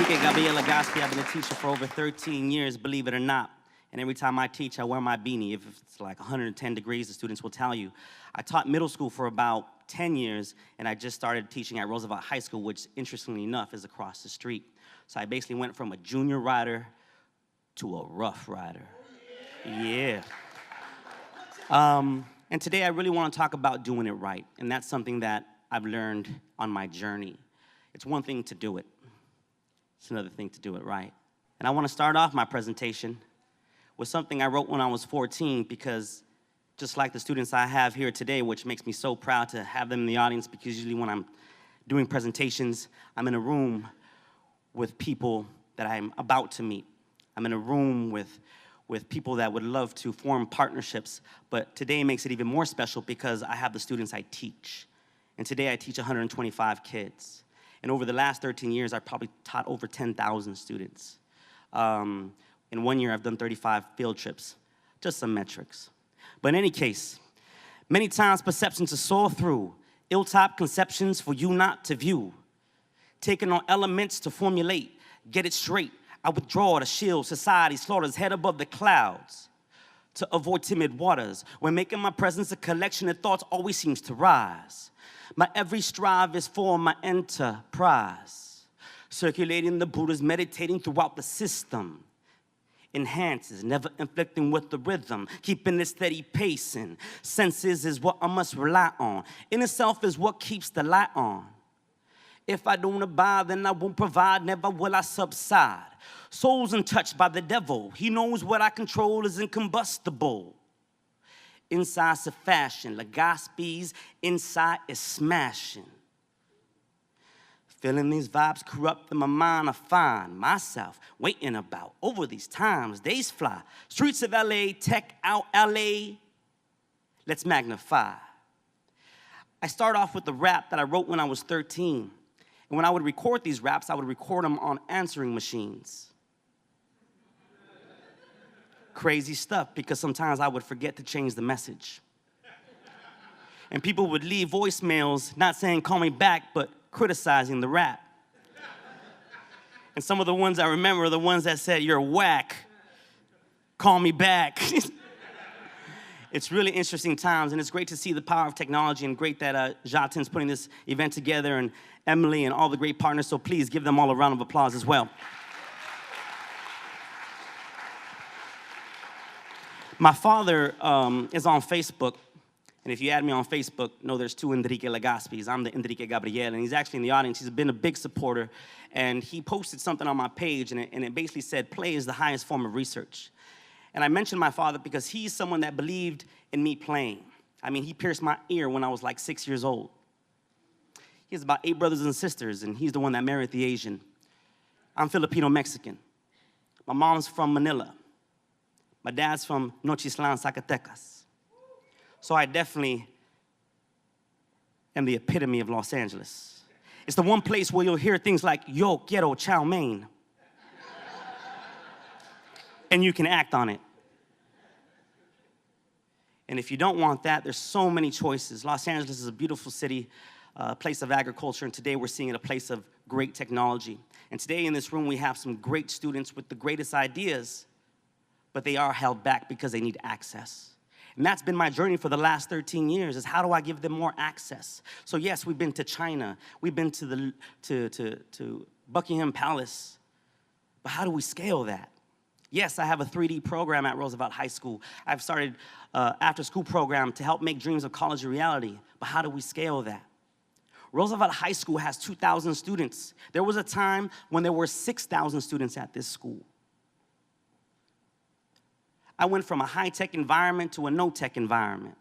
Enrique Legaspi. I've been a teacher for over 13 years, believe it or not. And every time I teach, I wear my beanie. If it's like 110 degrees, the students will tell you. I taught middle school for about 10 years, and I just started teaching at Roosevelt High School, which, interestingly enough, is across the street. So I basically went from a junior rider to a rough rider. Yeah. And today I really want to talk about doing it right, and that's something that I've learned on my journey. It's one thing to do it. It's another thing to do it right. And I want to start off my presentation with something I wrote when I was 14, because just like the students I have here today, which makes me so proud to have them in the audience, because usually when I'm doing presentations, I'm in a room with people that I'm about to meet. I'm in a room with people that would love to form partnerships, but today makes it even more special because I have the students I teach. And today I teach 125 kids. And over the last 13 years, I've probably taught over 10,000 students. In 1 year, I've done 35 field trips. Just some metrics. But in any case, many times perceptions are soared through, ill-typed conceptions for you not to view. Taking on elements to formulate, get it straight. I withdraw to shield society's slaughters, head above the clouds, to avoid timid waters. When making my presence a collection of thoughts always seems to rise. My every strive is for my enterprise. Circulating the Buddhas, meditating throughout the system. Enhances, never inflicting with the rhythm, keeping it steady pacing. Senses is what I must rely on. Inner self is what keeps the light on. If I don't abide, then I won't provide, never will I subside. Souls untouched by the devil, he knows what I control is incombustible. Inside's a fashion, Legaspi's inside is smashing. Feeling these vibes corrupt in my mind, I find myself waiting about over these times. Days fly, streets of LA, TechOut LA, let's magnify. I start off with the rap that I wrote when I was 13. And when I would record these raps, I would record them on answering machines. Crazy stuff, because sometimes I would forget to change the message. And people would leave voicemails, not saying call me back, but criticizing the rap. And some of the ones I remember are the ones that said, you're whack, call me back. It's really interesting times, and it's great to see the power of technology, and great that Jatin's putting this event together, and Emily and all the great partners, so please give them all a round of applause as well. My father is on Facebook, and if you add me on Facebook, know there's two Enrique Legaspis. I'm the Enrique Gabriel, and he's actually in the audience. He's been a big supporter, and he posted something on my page, and it basically said, play is the highest form of research. And I mentioned my father because he's someone that believed in me playing. I mean, he pierced my ear when I was like 6 years old. He has about 8 brothers and sisters, and he's the one that married the Asian. I'm Filipino-Mexican. My mom's from Manila. My dad's from Nochislan, Zacatecas. So I definitely am the epitome of Los Angeles. It's the one place where you'll hear things like, yo quiero chow mein. And you can act on it. And if you don't want that, there's so many choices. Los Angeles is a beautiful city, a place of agriculture, and today we're seeing it a place of great technology. And today in this room we have some great students with the greatest ideas, but they are held back because they need access. And that's been my journey for the last 13 years, is how do I give them more access? So yes, we've been to China, we've been to Buckingham Palace, but how do we scale that? Yes, I have a 3D program at Roosevelt High School. I've started after-school program to help make dreams of college a reality, but how do we scale that? Roosevelt High School has 2,000 students. There was a time when there were 6,000 students at this school. I went from a high-tech environment to a no-tech environment,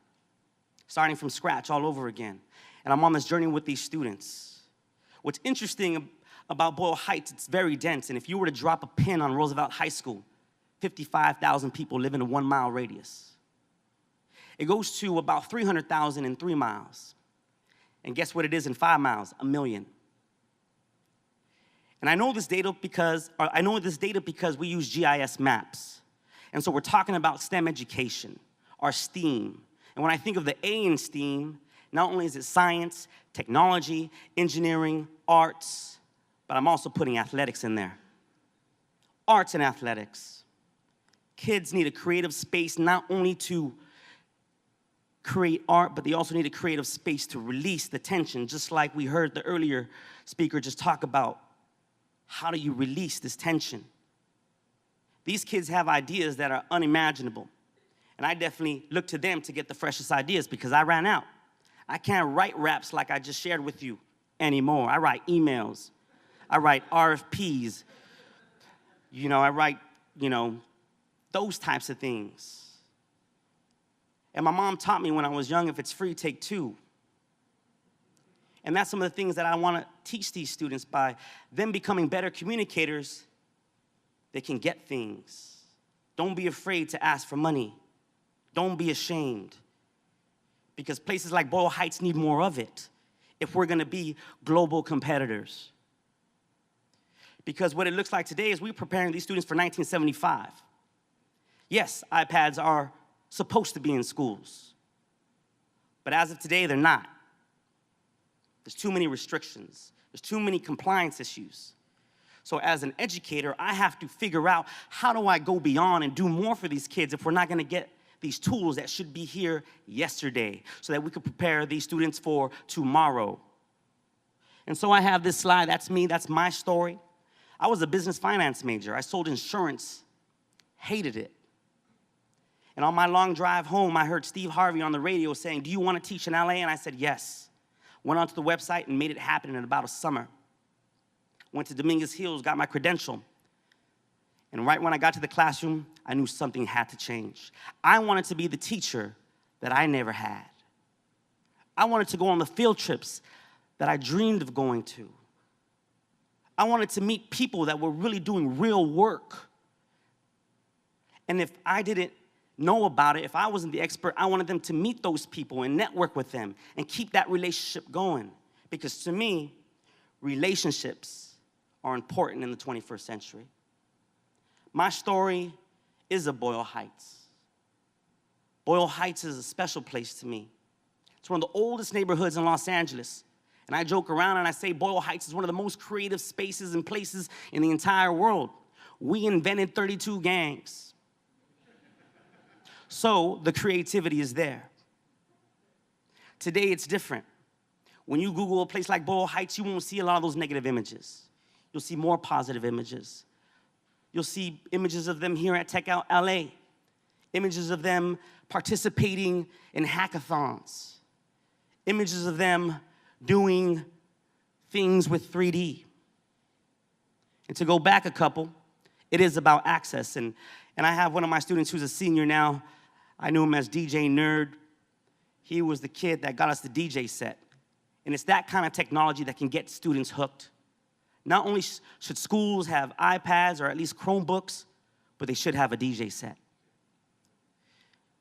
starting from scratch all over again. And I'm on this journey with these students. What's interesting about Boyle Heights, it's very dense, and if you were to drop a pin on Roosevelt High School, 55,000 people live in a 1 mile radius. It goes to about 300,000 in 3 miles. And guess what it is in 5 miles? 1 million. And I know this data because we use GIS maps. And so we're talking about STEM education, or STEAM. And when I think of the A in STEAM, not only is it science, technology, engineering, arts, but I'm also putting athletics in there. Arts and athletics. Kids need a creative space not only to create art, but they also need a creative space to release the tension, just like we heard the earlier speaker just talk about. How do you release this tension? These kids have ideas that are unimaginable, and I definitely look to them to get the freshest ideas because I ran out. I can't write raps like I just shared with you anymore. I write emails. I write RFPs. I write, those types of things. And my mom taught me when I was young, if it's free, take two. And that's some of the things that I want to teach these students. By them becoming better communicators, they can get things. Don't be afraid to ask for money. Don't be ashamed. Because places like Boyle Heights need more of it if we're going to be global competitors. Because what it looks like today is we're preparing these students for 1975. Yes, iPads are supposed to be in schools. But as of today, they're not. There's too many restrictions. There's too many compliance issues. So as an educator, I have to figure out how do I go beyond and do more for these kids if we're not going to get these tools that should be here yesterday so that we could prepare these students for tomorrow. And so I have this slide. That's me. That's my story. I was a business finance major. I sold insurance. Hated it. And on my long drive home, I heard Steve Harvey on the radio saying, "Do you want to teach in LA?" And I said, yes. Went onto the website and made it happen in about a summer. Went to Dominguez Hills, got my credential. And right when I got to the classroom, I knew something had to change. I wanted to be the teacher that I never had. I wanted to go on the field trips that I dreamed of going to. I wanted to meet people that were really doing real work. And if I didn't know about it, if I wasn't the expert, I wanted them to meet those people and network with them and keep that relationship going. Because to me, relationships are important in the 21st century. My story is of Boyle Heights. Boyle Heights is a special place to me. It's one of the oldest neighborhoods in Los Angeles. And I joke around and I say Boyle Heights is one of the most creative spaces and places in the entire world. We invented 32 gangs. So the creativity is there. Today it's different. When you Google a place like Boyle Heights, you won't see a lot of those negative images. You'll see more positive images. You'll see images of them here at TechOut LA, images of them participating in hackathons, images of them doing things with 3D. And to go back a couple, it is about access. And I have one of my students who's a senior now. I knew him as DJ Nerd. He was the kid that got us the DJ set. And it's that kind of technology that can get students hooked. Not only should schools have iPads or at least Chromebooks, but they should have a DJ set.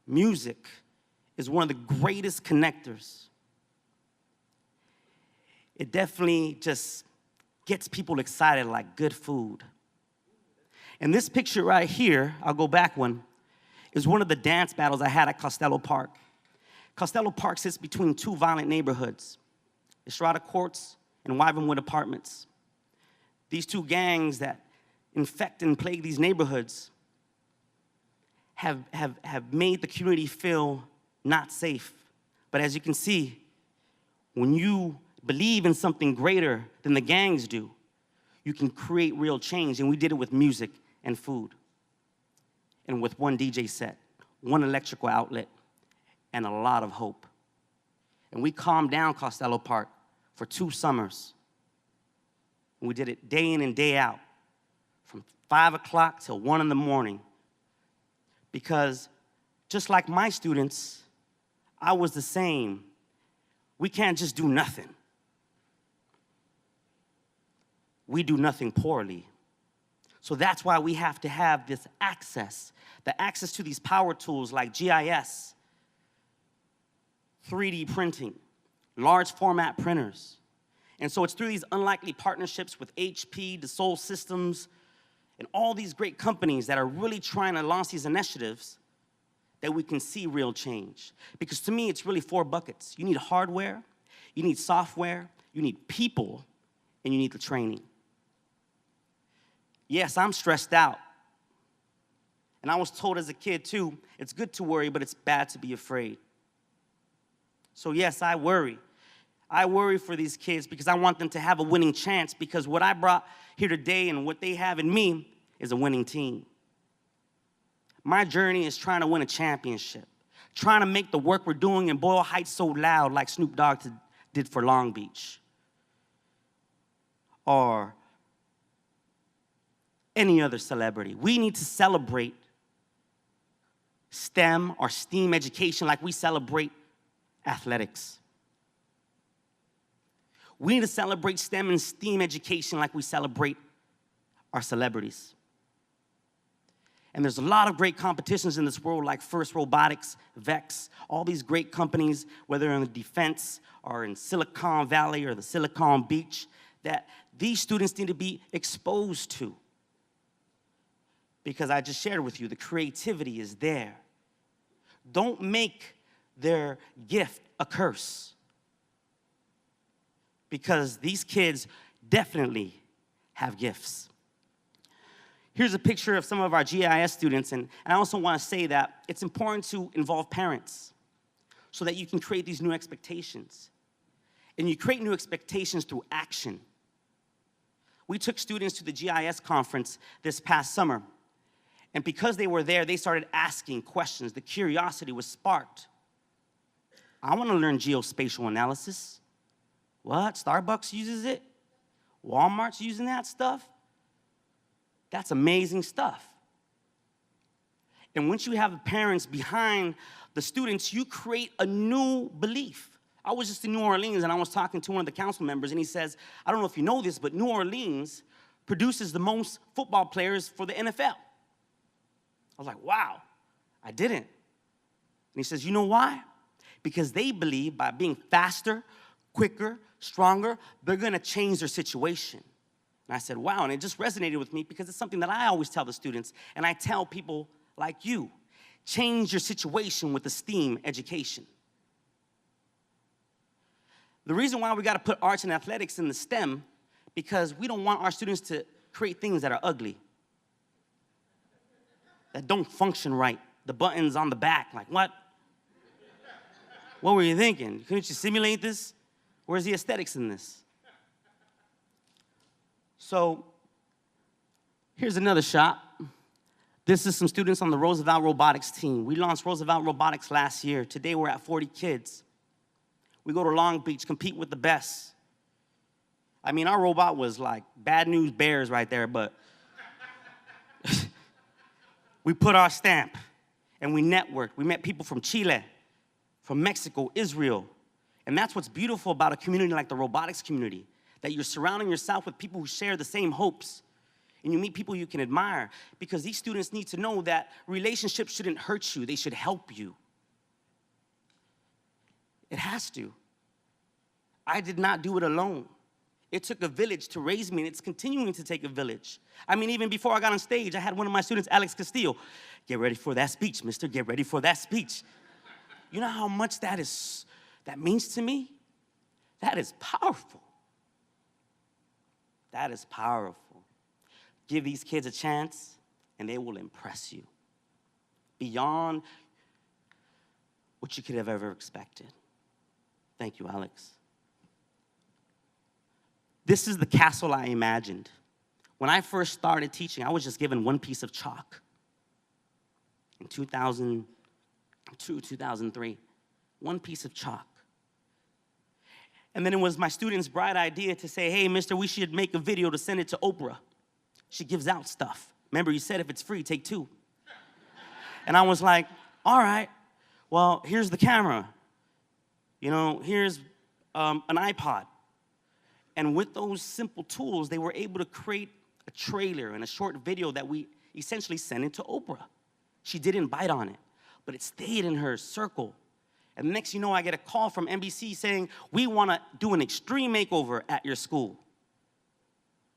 Music is one of the greatest connectors. It definitely just gets people excited like good food. And this picture right here, I'll go back one, is one of the dance battles I had at Costello Park. Costello Park sits between two violent neighborhoods, Estrada Courts and Wyvernwood Apartments. These two gangs that infect and plague these neighborhoods have made the community feel not safe. But as you can see, when you believe in something greater than the gangs do, you can create real change. And we did it with music and food. And with one DJ set, one electrical outlet, and a lot of hope. And we calmed down Costello Park for 2 summers. And we did it day in and day out, from 5 o'clock till 1 in the morning. Because just like my students, I was the same. We can't just do nothing. We do nothing poorly. So that's why we have to have this access, the access to these power tools like GIS, 3D printing, large format printers. And so it's through these unlikely partnerships with HP, Dassault Systems, and all these great companies that are really trying to launch these initiatives that we can see real change. Because to me, it's really 4 buckets. You need hardware, you need software, you need people, and you need the training. Yes, I'm stressed out. And I was told as a kid too, it's good to worry, but it's bad to be afraid. So yes, I worry. I worry for these kids because I want them to have a winning chance, because what I brought here today and what they have in me is a winning team. My journey is trying to win a championship, trying to make the work we're doing in Boyle Heights so loud like Snoop Dogg did for Long Beach, or any other celebrity. We need to celebrate STEM or STEAM education like we celebrate athletics. We need to celebrate STEM and STEAM education like we celebrate our celebrities. And there's a lot of great competitions in this world, like First Robotics, Vex, all these great companies, whether in the defense or in Silicon Valley or the Silicon Beach, that these students need to be exposed to. Because I just shared with you, the creativity is there. Don't make their gift a curse. Because these kids definitely have gifts. Here's a picture of some of our GIS students, and I also want to say that it's important to involve parents so that you can create these new expectations. And you create new expectations through action. We took students to the GIS conference this past summer, and because they were there, they started asking questions. The curiosity was sparked. I want to learn geospatial analysis. What? Starbucks uses it? Walmart's using that stuff? That's amazing stuff. And once you have the parents behind the students, you create a new belief. I was just in New Orleans, and I was talking to one of the council members, and he says, I don't know if you know this, but New Orleans produces the most football players for the NFL. I was like, wow, I didn't. And he says, you know why? Because they believe by being faster, quicker, stronger, they're gonna change their situation. And I said, wow, and it just resonated with me because it's something that I always tell the students, and I tell people like you, change your situation with the STEAM education. The reason why we gotta put arts and athletics in the STEM, because we don't want our students to create things that are ugly, that don't function right. The buttons on the back, like what? What were you thinking? Couldn't you simulate this? Where's the aesthetics in this? So here's another shot. This is some students on the Roosevelt Robotics team. We launched Roosevelt Robotics last year. Today we're at 40 kids. We go to Long Beach, compete with the best. I mean, our robot was like Bad News Bears right there, but we put our stamp and we networked. We met people from Chile, from Mexico, Israel. And that's what's beautiful about a community like the robotics community, that you're surrounding yourself with people who share the same hopes. And you meet people you can admire, because these students need to know that relationships shouldn't hurt you, they should help you. It has to. I did not do it alone. It took a village to raise me, and it's continuing to take a village. I mean, even before I got on stage, I had one of my students, Alex Castillo, get ready for that speech, mister, get ready for that speech. You know how much that means to me? That is powerful. That is powerful. Give these kids a chance, and they will impress you beyond what you could have ever expected. Thank you, Alex. This is the castle I imagined. When I first started teaching, I was just given one piece of chalk. In 2002, 2003, one piece of chalk. And then it was my student's bright idea to say, hey, mister, we should make a video to send it to Oprah. She gives out stuff. Remember, you said if it's free, take 2. And I was like, all right, well, here's the camera. You know, here's an iPod. And with those simple tools, they were able to create a trailer and a short video that we essentially sent it to Oprah. She didn't bite on it, but it stayed in her circle. And next you know, I get a call from NBC saying, we want to do an extreme makeover at your school.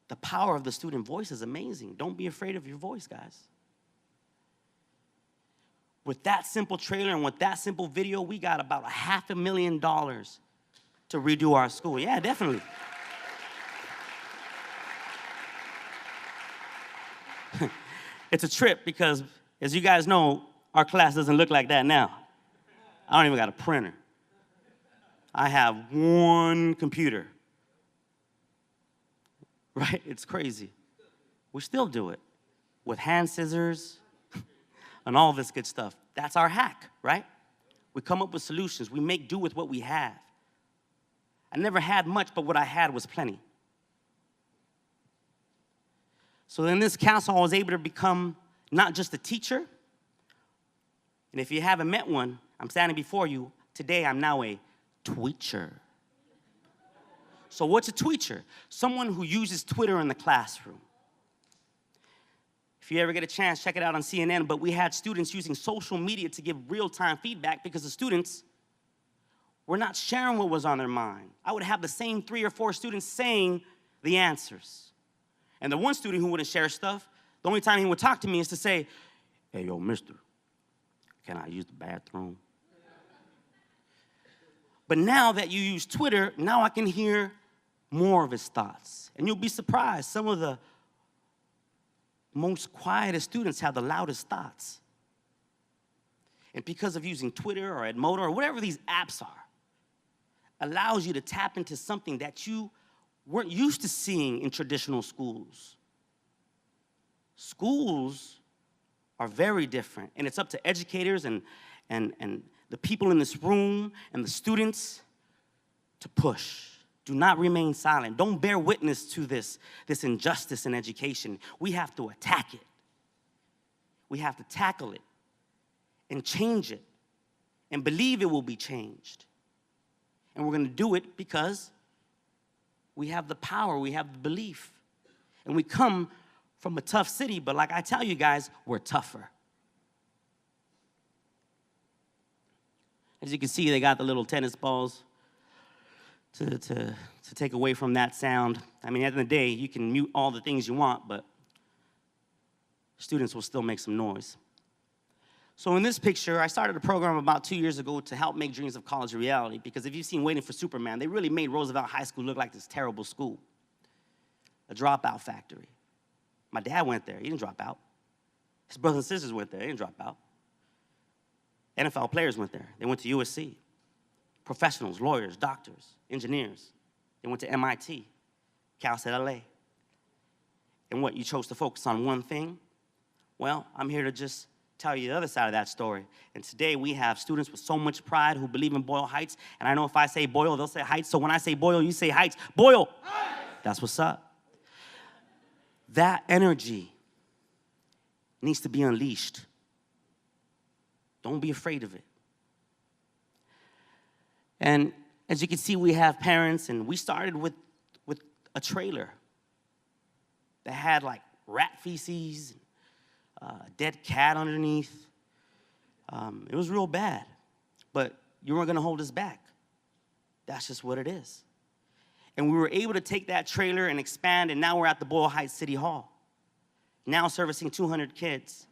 The power of the student voice is amazing. Don't be afraid of your voice, guys. With that simple trailer and with that simple video, we got about $500,000 to redo our school. Yeah, definitely. It's a trip because, as you guys know, our class doesn't look like that now. I don't even got a printer. I have one computer. Right? It's crazy. We still do it with hand scissors and all this good stuff. That's our hack, right? We come up with solutions. We make do with what we have. I never had much, but what I had was plenty. So in this council, I was able to become not just a teacher, and if you haven't met one, I'm standing before you. Today, I'm now a tweecher. So what's a tweecher? Someone who uses Twitter in the classroom. If you ever get a chance, check it out on CNN, but we had students using social media to give real-time feedback because the students were not sharing what was on their mind. I would have the same 3 or 4 students saying the answers. And the one student who wouldn't share stuff, the only time he would talk to me is to say, "Hey, yo, mister, can I use the bathroom?" But now that you use Twitter, now I can hear more of his thoughts. And you'll be surprised, some of the most quietest students have the loudest thoughts. And because of using Twitter or Edmodo or whatever these apps are, allows you to tap into something that you weren't used to seeing in traditional schools. Schools are very different, and it's up to educators and the people in this room and the students to push. Do not remain silent. Don't bear witness to this injustice in education. We have to attack it. We have to tackle it and change it and believe it will be changed. And we're going to do it because we have the power, we have the belief. And we come from a tough city, but like I tell you guys, we're tougher. As you can see, they got the little tennis balls to take away from that sound. I mean, at the end of the day, you can mute all the things you want, but students will still make some noise. So in this picture, I started a program about 2 years ago to help make dreams of college a reality, because if you've seen Waiting for Superman, they really made Roosevelt High School look like this terrible school, a dropout factory. My dad went there, he didn't drop out. His brothers and sisters went there, they didn't drop out. NFL players went there, they went to USC. Professionals, lawyers, doctors, engineers, they went to MIT, Cal State LA. And what, you chose to focus on one thing? Well, I'm here to just tell you the other side of that story. And today we have students with so much pride who believe in Boyle Heights. And I know if I say Boyle, they'll say Heights. So when I say Boyle, you say Heights. Boyle! Heights! That's what's up. That energy needs to be unleashed. Don't be afraid of it. And as you can see, we have parents, and we started with a trailer that had like rat feces, a dead cat underneath. It was real bad, but you weren't gonna hold us back. That's just what it is. And we were able to take that trailer and expand, and now we're at the Boyle Heights City Hall, now servicing 200 kids,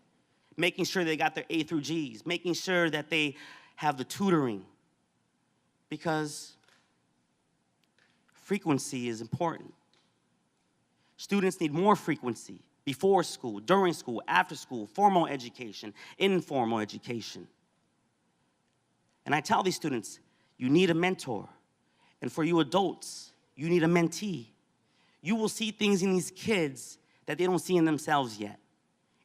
making sure they got their A through Gs, making sure that they have the tutoring, because frequency is important. Students need more frequency before school, during school, after school, formal education, informal education. And I tell these students, you need a mentor. And for you adults, you need a mentee. You will see things in these kids that they don't see in themselves yet.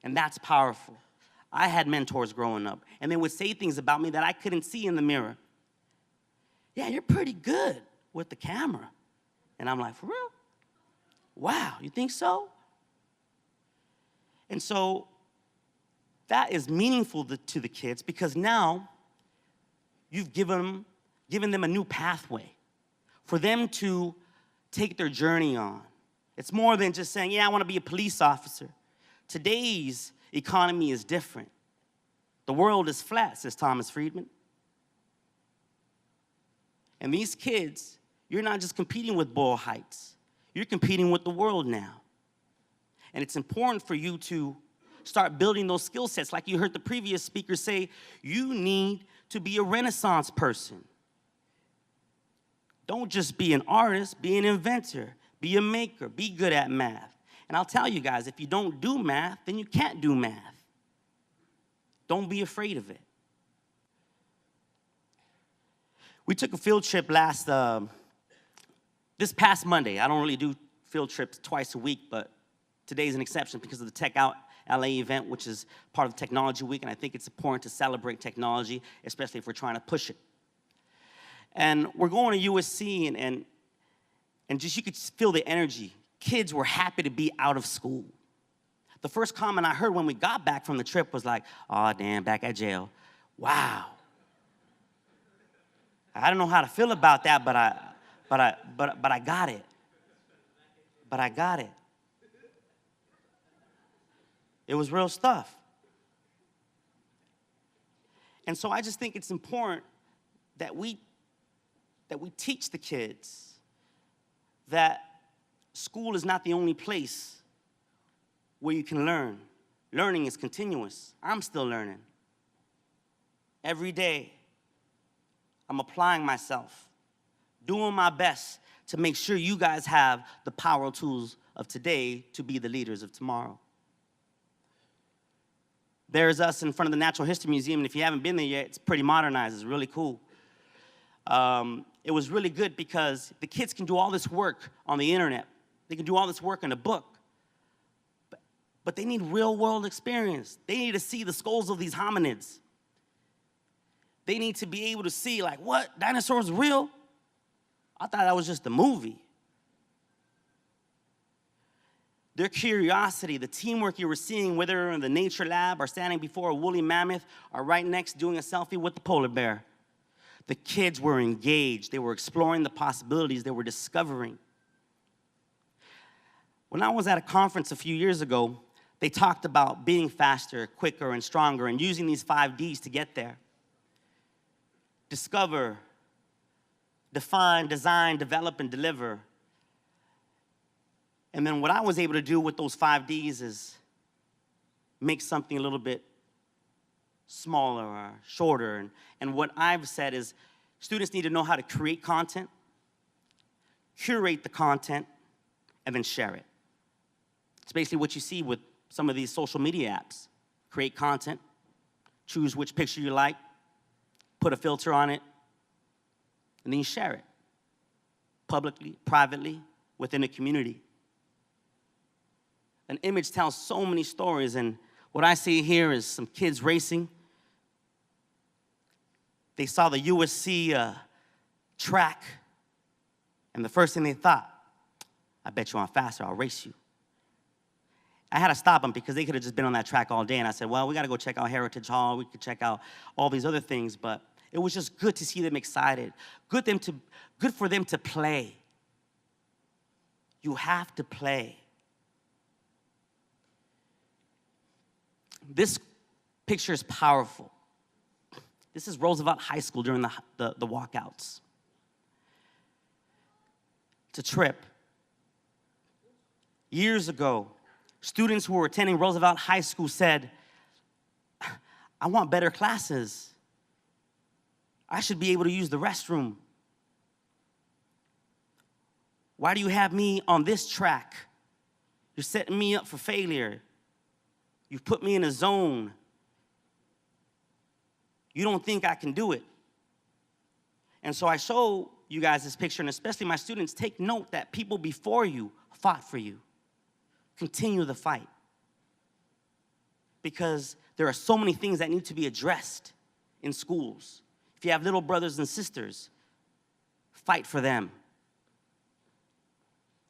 And that's powerful. I had mentors growing up, and they would say things about me that I couldn't see in the mirror. Yeah, you're pretty good with the camera. And I'm like, for real? Wow, you think so? And so that is meaningful to the kids, because now you've given them a new pathway for them to take their journey on. It's more than just saying, yeah, I want to be a police officer. Today's economy is different. The world is flat, says Thomas Friedman. And these kids, you're not just competing with Boyle Heights. You're competing with the world now. And it's important for you to start building those skill sets. Like you heard the previous speaker say, you need to be a Renaissance person. Don't just be an artist, be an inventor, be a maker, be good at math. And I'll tell you guys, if you don't do math, then you can't do math. Don't be afraid of it. We took a field trip this past Monday. I don't really do field trips twice a week, but today's an exception because of the TechOut LA event, which is part of the Technology Week, and I think it's important to celebrate technology, especially if we're trying to push it. And we're going to USC, and just you could feel the energy. Kids were happy to be out of school. The first comment I heard when we got back from the trip was like, "Oh, damn, back at jail. Wow." I don't know how to feel about that, but I got it. But I got it. It was real stuff. And so I just think it's important that we teach the kids that school is not the only place where you can learn. Learning is continuous. I'm still learning. Every day, I'm applying myself, doing my best to make sure you guys have the power tools of today to be the leaders of tomorrow. There's us in front of the Natural History Museum, and if you haven't been there yet, it's pretty modernized. It's really cool. It was really good because the kids can do all this work on the internet. They can do all this work in a book. But they need real-world experience. They need to see the skulls of these hominids. They need to be able to see, like, what? Dinosaurs real? I thought that was just a movie. Their curiosity, the teamwork you were seeing, whether in the nature lab or standing before a woolly mammoth or right next doing a selfie with the polar bear. The kids were engaged. They were exploring the possibilities. They were discovering. When I was at a conference a few years ago, they talked about being faster, quicker, and stronger, and using these 5 Ds to get there. Discover, define, design, develop, and deliver. And then what I was able to do with those 5 Ds is make something a little bit smaller or shorter. And what I've said is students need to know how to create content, curate the content, and then share it. It's basically what you see with some of these social media apps. Create content, choose which picture you like, put a filter on it, and then you share it publicly, privately, within a community. An image tells so many stories, and what I see here is some kids racing. They saw the USC track, and the first thing they thought, I bet you I'm faster, I'll race you. I had to stop them because they could have just been on that track all day, and I said, well, we got to go check out Heritage Hall, we could check out all these other things, but it was just good to see them excited, good for them to play. You have to play. This picture is powerful. This is Roosevelt High School during the walkouts. It's a trip. Years ago, students who were attending Roosevelt High School said, I want better classes. I should be able to use the restroom. Why do you have me on this track? You're setting me up for failure. You've put me in a zone. You don't think I can do it. And so I show you guys this picture, and especially my students, take note that people before you fought for you. Continue the fight. Because there are so many things that need to be addressed in schools. If you have little brothers and sisters, fight for them.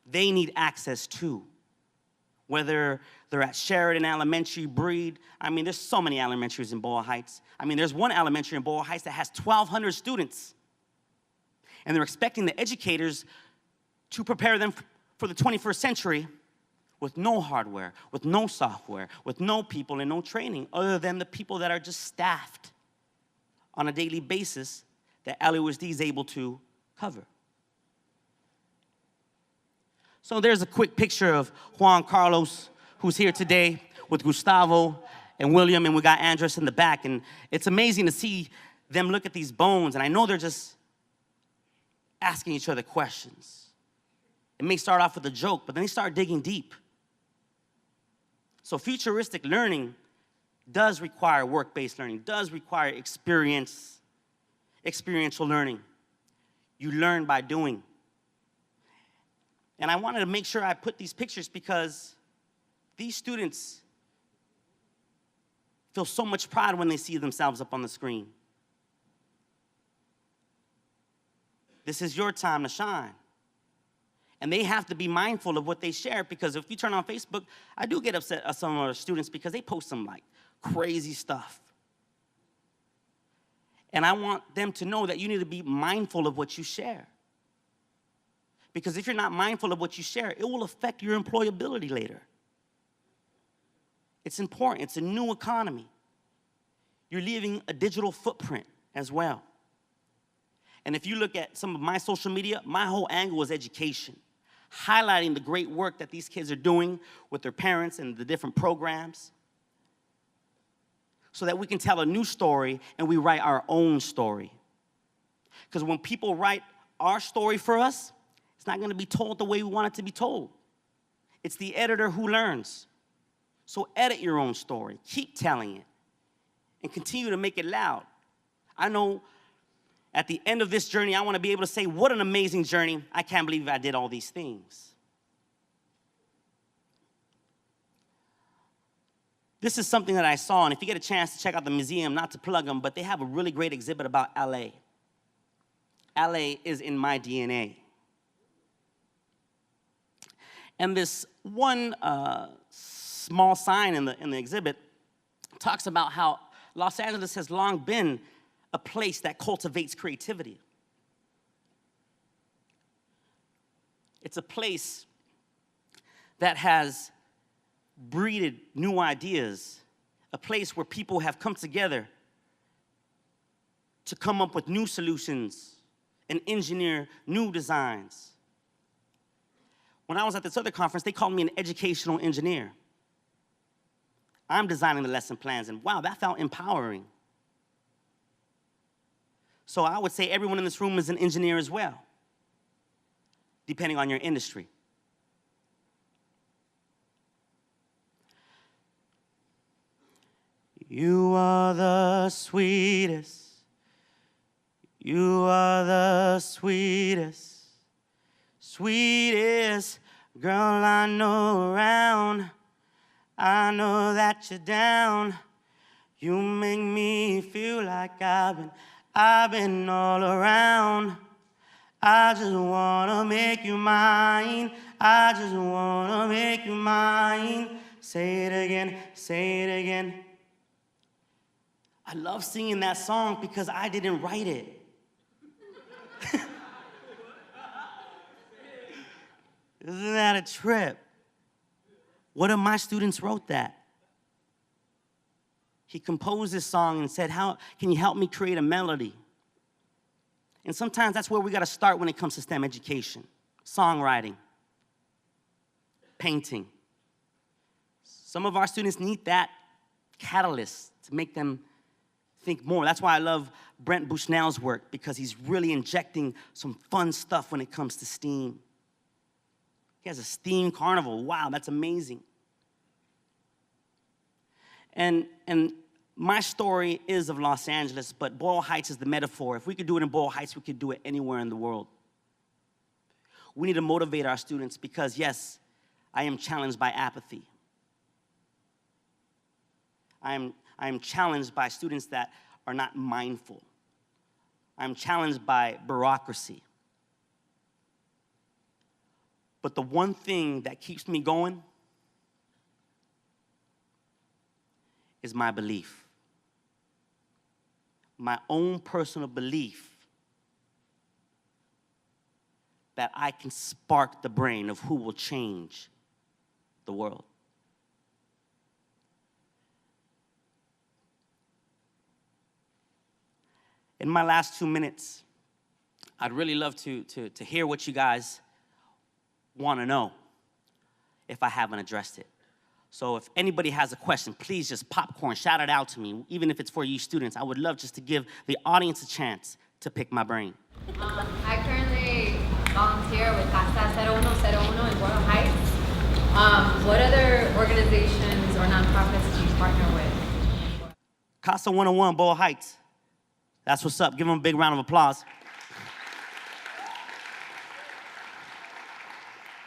They need access too. Whether they're at Sheridan Elementary, Breed. I mean, there's so many elementaries in Boyle Heights. I mean, there's one elementary in Boyle Heights that has 1,200 students. And they're expecting the educators to prepare them for the 21st century with no hardware, with no software, with no people and no training, other than the people that are just staffed on a daily basis that LAUSD is able to cover. So there's a quick picture of Juan Carlos, who's here today with Gustavo and William, and we got Andres in the back. And it's amazing to see them look at these bones, and I know they're just asking each other questions. It may start off with a joke, but then they start digging deep. So futuristic learning does require work-based learning, does require experiential learning. You learn by doing. And I wanted to make sure I put these pictures because these students feel so much pride when they see themselves up on the screen. This is your time to shine. And they have to be mindful of what they share, because if you turn on Facebook, I do get upset at some of our students because they post some like crazy stuff. And I want them to know that you need to be mindful of what you share. Because if you're not mindful of what you share, it will affect your employability later. It's important. It's a new economy. You're leaving a digital footprint as well. And if you look at some of my social media, my whole angle is education, highlighting the great work that these kids are doing with their parents and the different programs, so that we can tell a new story and we write our own story. Because when people write our story for us, it's not going to be told the way we want it to be told. It's the editor who learns. So edit your own story. Keep telling it. And continue to make it loud. I know at the end of this journey, I want to be able to say, what an amazing journey. I can't believe I did all these things. This is something that I saw, and if you get a chance to check out the museum, not to plug them, but they have a really great exhibit about LA. LA is in my DNA. And this one small sign in the exhibit talks about how Los Angeles has long been a place that cultivates creativity. It's a place that has breeded new ideas, a place where people have come together to come up with new solutions and engineer new designs. When I was at this other conference, they called me an educational engineer. I'm designing the lesson plans, and wow, that felt empowering. So I would say everyone in this room is an engineer as well, depending on your industry. You are the sweetest. You are the sweetest, sweetest girl I know around. I know that you're down. You make me feel like I've been all around. I just wanna make you mine. I just wanna make you mine. Say it again, say it again. I love singing that song because I didn't write it. Isn't that a trip? One of my students wrote that. He composed this song and said, "How can you help me create a melody?" And sometimes that's where we got to start when it comes to STEM education. Songwriting, painting. Some of our students need that catalyst to make them think more. That's why I love Brent Bushnell's work, because he's really injecting some fun stuff when it comes to STEAM. He has a STEAM carnival. Wow, that's amazing. And my story is of Los Angeles, but Boyle Heights is the metaphor. If we could do it in Boyle Heights, we could do it anywhere in the world. We need to motivate our students because, yes, I am challenged by apathy. I am challenged by students that are not mindful. I'm challenged by bureaucracy. But the one thing that keeps me going is my belief. My own personal belief that I can spark the brain of who will change the world. In my last 2 minutes, I'd really love to hear what you guys want to know if I haven't addressed it. So if anybody has a question, please just popcorn, shout it out to me, even if it's for you students. I would love just to give the audience a chance to pick my brain. I currently volunteer with Casa 0101 in Roosevelt High. What other organizations or nonprofits do you partner with? Casa 101, Boyle Heights. That's what's up. Give them a big round of applause.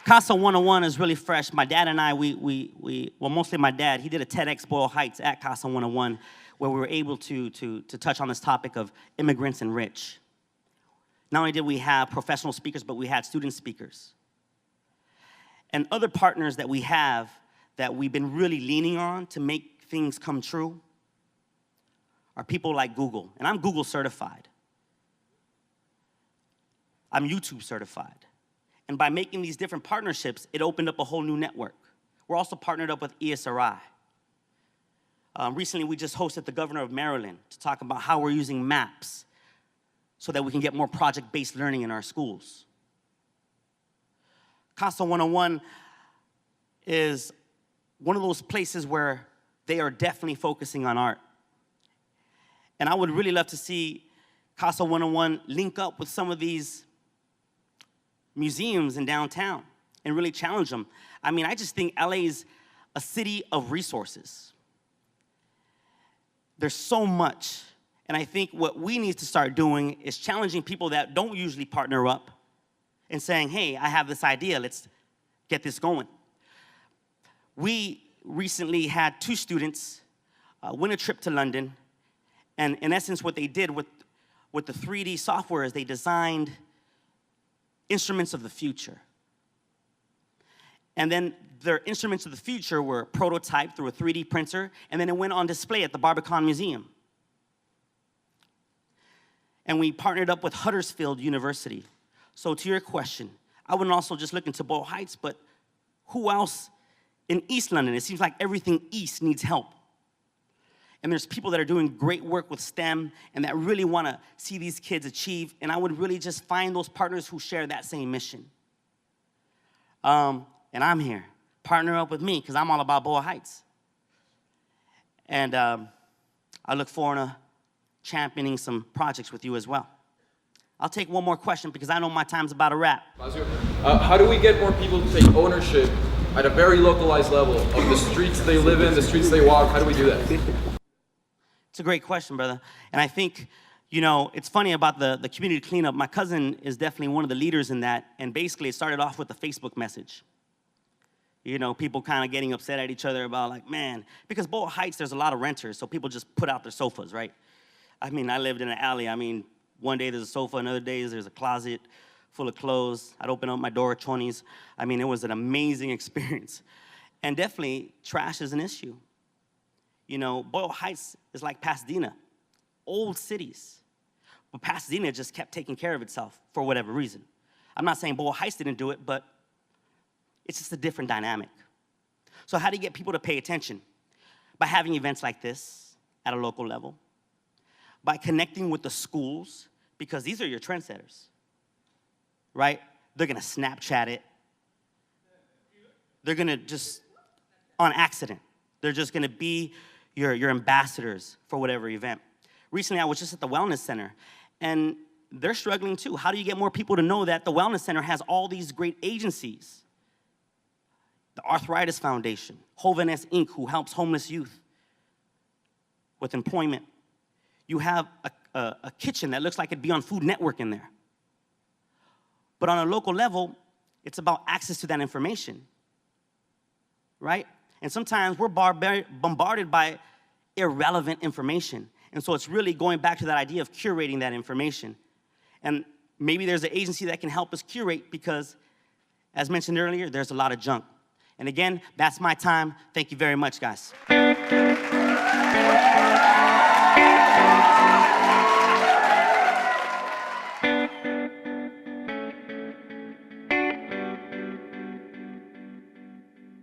Casa 101 is really fresh. My dad and I, well, mostly my dad, he did a TEDx Boyle Heights at Casa 101 where we were able to touch on this topic of immigrants and rich. Not only did we have professional speakers, but we had student speakers. And other partners that we have that we've been really leaning on to make things come true are people like Google. And I'm Google certified. I'm YouTube certified. And by making these different partnerships, it opened up a whole new network. We're also partnered up with ESRI. Recently, we just hosted the governor of Maryland to talk about how we're using maps so that we can get more project-based learning in our schools. Casa 101 is one of those places where they are definitely focusing on art. And I would really love to see Casa 101 link up with some of these museums in downtown and really challenge them. I mean, I just think LA is a city of resources. There's so much. And I think what we need to start doing is challenging people that don't usually partner up and saying, hey, I have this idea, let's get this going. We recently had 2 students win a trip to London. And in essence, what they did with the 3D software is they designed instruments of the future. And then their instruments of the future were prototyped through a 3D printer, and then it went on display at the Barbican Museum. And we partnered up with Huddersfield University. So to your question, I wouldn't also just look into Boyle Heights, but who else in East London? It seems like everything east needs help. And there's people that are doing great work with STEM and that really want to see these kids achieve. And I would really just find those partners who share that same mission. And I'm here. Partner up with me because I'm all about Boyle Heights. And I look forward to championing some projects with you as well. I'll take one more question because I know my time's about to wrap. How do we get more people to take ownership at a very localized level of the streets they live in, the streets they walk? How do we do that? It's a great question, brother. And I think, you know, it's funny about the community cleanup. My cousin is definitely one of the leaders in that. And basically, it started off with a Facebook message. You know, people kind of getting upset at each other about like, man, because Boyle Heights, there's a lot of renters, so people just put out their sofas, right? I mean, I lived in an alley. I mean, one day there's a sofa, another day there's a closet full of clothes. I'd open up my door at 20s. I mean, it was an amazing experience. And definitely, trash is an issue. You know, Boyle Heights is like Pasadena, old cities. But Pasadena just kept taking care of itself for whatever reason. I'm not saying Boyle Heights didn't do it, but it's just a different dynamic. So how do you get people to pay attention? By having events like this at a local level. By connecting with the schools, because these are your trendsetters, right? They're gonna Snapchat it. They're gonna just, on accident, they're just gonna be your ambassadors for whatever event. Recently, I was just at the Wellness Center, and they're struggling too. How do you get more people to know that the Wellness Center has all these great agencies? The Arthritis Foundation, Hoveness Inc., who helps homeless youth with employment. You have a kitchen that looks like it'd be on Food Network in there. But on a local level, it's about access to that information, right? And sometimes we're bombarded by irrelevant information. And so it's really going back to that idea of curating that information. And maybe there's an agency that can help us curate because, as mentioned earlier, there's a lot of junk. And again, that's my time. Thank you very much, guys.